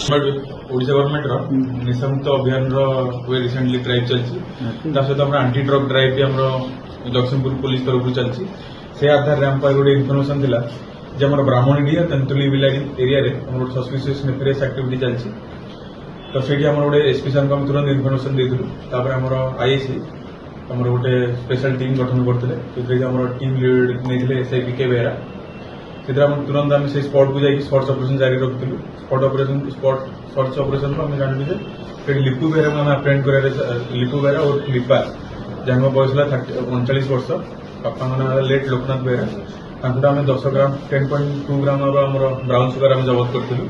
Odisha government निशामुक्त अभियान recently drive चलती सहित आंटी ड्रग ड्राइव भी आम जगतसिंहपुर पुलिस तरफ चलती से आधार आम गोटे इनफर्मेशन थिला जे आम ब्राह्मणी तेंतुली बिलारी एरिया रे सस्पिशियस नेफेरियस एक्टिविटी चलती तो से गोटे एसपी सर को तुरंत इनफर्मेशन देलु आमर आईएसी आमर गोटे स्पेशल टीम गठन करते टीम लीड नहीं एसआई पीके बेहरा से तुरंत आम से स्पॉट को जाकि सर्च ऑपरेशन जारी रखिलु स्पॉट सर्च ऑपरेशन को आम जानलु जे लिपु बेहरा को आम अप्रेंड कर लिपु बेहरा और लिपा जहाँ बयस 39 वर्ष बापा ना लेट लोकनाथ बेहरा आम 10 ग्राम 10.2 ग्राम ब्राउन सुगर आम जबत करूँ।